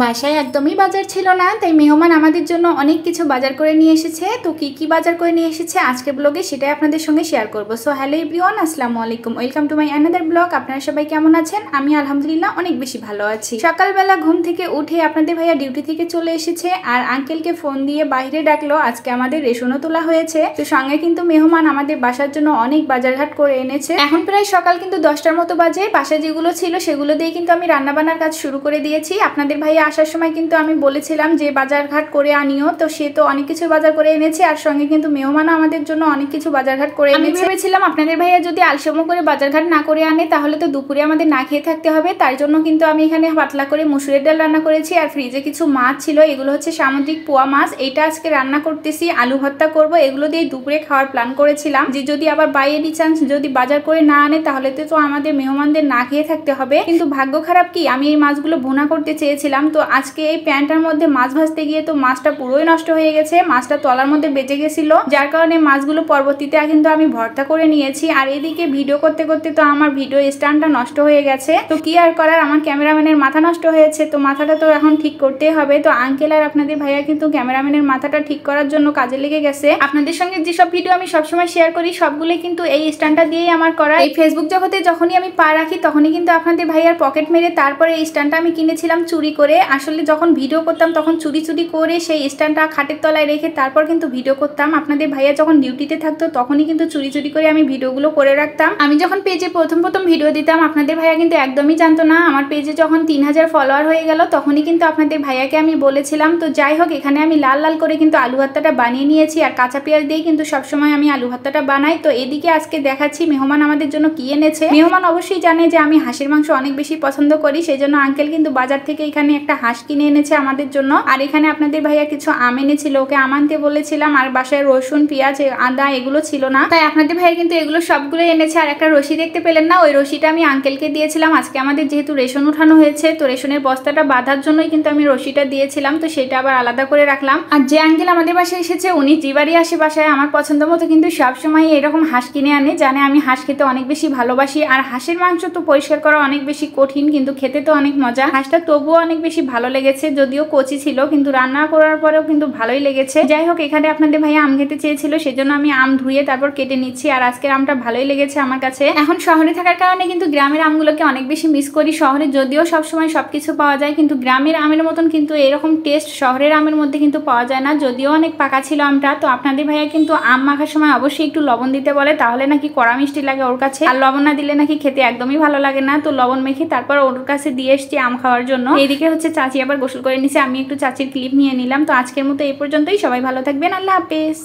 বাসায় একদমই বাজার ছিল না, তাই মেহমান আমাদের জন্য অনেক কিছু বাজার করে নিয়ে এসেছে। তো কি বাজার করে নিয়ে এসেছে আজকে ব্লগে সেটাই আপনাদের সঙ্গে শেয়ার করব। সো হ্যালো এভরিওয়ান, আসসালামু আলাইকুম, welcome to my another blog. আপনারা সবাই কেমন আছেন? আমি আলহামদুলিল্লাহ অনেক বেশি ভালো আছি। সকালবেলা ঘুম থেকে উঠে আপনাদের ভাইয়া ডিউটি থেকে চলে এসেছে আর আঙ্কেলকে ফোন দিয়ে বাইরে ডাকলো। আজকে আমাদের রেশনও তোলা হয়েছে, তো সঙ্গে কিন্তু মেহমান আমাদের বাসার জন্য অনেক বাজারঘাট করে এনেছে। এখন প্রায় সকাল কিন্তু 10টার মতো বাজে। বাসায় যেগুলো ছিল সেগুলো দিয়ে কিন্তু আমি রান্নাবান্নার কাজ শুরু করে দিয়েছি। আপনাদের ভাইয়া আসার সময় কিন্তু আমি বলেছিলাম যে বাজারঘাট করে আনিও, তো সে তো অনেক কিছু বাজার করে এনেছে আর সঙ্গে কিন্তু মেহমানও আমাদের জন্য অনেক কিছু বাজারঘাট করে এনেছে। আমি ভেবেছিলাম আপনাদের ভাইয়া যদি আলসেমো করে বাজারঘাট না করে আনে তাহলে তো দুপুরে আমাদের না খেয়ে থাকতে হবে। তার জন্য কিন্তু আমি এখানে পাতলা করে মুসুরের ডাল রান্না করেছি আর ফ্রিজে কিছু মাছ ছিল, এগুলো হচ্ছে সামুদ্রিক পোয়া মাছ। এটা আজকে রান্না করতেছি, আলু ভর্তা করব। এগুলো দিয়ে দুপুরে খাওয়ার প্ল্যান করেছিলাম যে যদি আবার বাই এনি চান্স যদি বাজার করে না আনে তাহলে তো আমাদের মেহমানদের না খেয়ে থাকতে হবে। কিন্তু ভাগ্য খারাপ কি, আমি এই মাছগুলো ভুনা করতে চেয়েছিলাম, তো আজকে এই প্যানটার মধ্যে মাছ ভাজতে গিয়ে তো মাছটা পুরোই নষ্ট হয়ে গেছে। মাছটা তলার মধ্যে বেঁচে গেছিল, যার কারণে মাছগুলো পরবর্তীতে কিন্তু আমি ভর্তা করে নিয়েছি। আর এদিকে ভিডিও করতে করতে তো আমার ভিডিও স্ট্যান্ডটা নষ্ট হয়ে গেছে। তো কি আর করার, আমার ক্যামেরাম্যানের মাথা নষ্ট হয়েছে, তো মাথাটা তো এখন ঠিক করতেই হবে। তো আঙ্কেল আর আপনাদের ভাইয়া কিন্তু ক্যামেরাম্যানের মাথাটা ঠিক করার জন্য কাজে লেগে গেছে। আপনাদের সঙ্গে যেসব ভিডিও আমি সবসময় শেয়ার করি সবগুলোই কিন্তু এই স্ট্যান্ডটা দিয়েই আমার করা। এই ফেসবুক জগতে যখনই আমি পা রাখি তখনই কিন্তু আপনাদের ভাইয়ার পকেট মেরে তারপরে এই স্ট্যান্ডটা আমি কিনেছিলাম চুরি করে। আসলে যখন ভিডিও করতাম তখন চুরি করে সেই স্ট্যান্ডটা খাটের তলায় রেখে তারপর কিন্তু ভিডিও করতাম। আপনাদের ভাইয়া যখন ডিউটিতে থাকতো তখনই কিন্তু চুরি করে আমি ভিডিওগুলো করে রাখতাম। আমি যখন পেজে প্রথম ভিডিও দিতাম আপনাদের ভাইয়া কিন্তু একদমই জানতো না। আমার পেজে যখন 3000 ফলোয়ার হয়ে গেল তখনই কিন্তু আপনাদের ভাইয়াকে আমি বলেছিলাম। তো যাই হোক, এখানে আমি লাল লাল করে কিন্তু আলু ভর্তাটা বানিয়ে নিয়েছি আর কাঁচা পেঁয়াজ দিয়ে কিন্তু সবসময় আমি আলু ভর্তাটা বানাই। তো এদিকে আজকে দেখাচ্ছি মেহমান আমাদের জন্য কি এনেছে। মেহমান অবশ্যই জানে যে আমি হাঁসের মাংস অনেক বেশি পছন্দ করি, সেই জন্য আঙ্কেল কিন্তু বাজার থেকে এখানে একটা হাঁস কিনে এনেছে আমাদের জন্য। আর এখানে আপনাদের ভাইয়া কিছু আম এনেছিল, ওকে আম আনতে বলেছিলাম। আর বাসায় রসুন পেঁয়াজ আদা এগুলো ছিল না, তাই আপনাদের ভাইয়া কিন্তু এগুলো সবগুলো এনেছে। আর একটা রশি দেখতে পেলেন না, ওই রশিটা আমি আঙ্কেলকে দিয়েছিলাম। আজকে আমাদের যেহেতু রেশন উঠানো হয়েছে তো রেশনের বস্তাটা বাঁধার জন্যই কিন্তু আমি রশিটা দিয়েছিলাম, তো সেটা আবার আলাদা করে রাখলাম। আর যে আঙ্কেল আমাদের বাসায় এসেছে উনি যেবারই আসে বাসায় আমার পছন্দ মতো কিন্তু সবসময় এরকম হাঁস কিনে আনে। জানে আমি হাঁস খেতে অনেক বেশি ভালোবাসি আর হাঁসের মাংস তো পরিষ্কার করা অনেক বেশি কঠিন, কিন্তু খেতে তো অনেক মজা। হাঁসটা তবুও অনেক বেশি ভালো লেগেছে, যদিও কচি ছিল কিন্তু রান্না করার পরেও কিন্তু ভালোই লেগেছে। যাই হোক, এখানে আপনাদের ভাইয়া আম খেতে চেয়েছিল সেজন্য আমি আম ধুয়ে তারপর কেটে নিচ্ছি। আর আজকের আমটা ভালোই লেগেছে আমার কাছে। এখন শহরে থাকার কারণে কিন্তু গ্রামের আমগুলোকে অনেক বেশি মিস করি। শহরে যদিও সবসময় সবকিছু পাওয়া যায় কিন্তু গ্রামের আমের মতন কিন্তু এরকম টেস্ট শহরের আমের মধ্যে কিন্তু পাওয়া যায় না। যদিও অনেক পাকা ছিল আমটা, তো আপনাদের ভাইয়া কিন্তু আম মাখার সময় অবশ্যই একটু লবণ দিতে বলে, তাহলে নাকি কড়া মিষ্টি লাগে ওর কাছে। আর লবণ না দিলে নাকি খেতে একদমই ভালো লাগে না। তো লবণ মেখে তারপর ওর কাছে দিয়ে এসছি আম খাওয়ার জন্য। এইদিকে হচ্ছে চাচি আবার গোসল করে নিছে, আমি একটু চাচির ক্লিপ নিয়ে নিলাম। তো আজকের মতো এই পর্যন্তই, সবাই ভালো থাকবেন, আল্লাহ হাফেজ।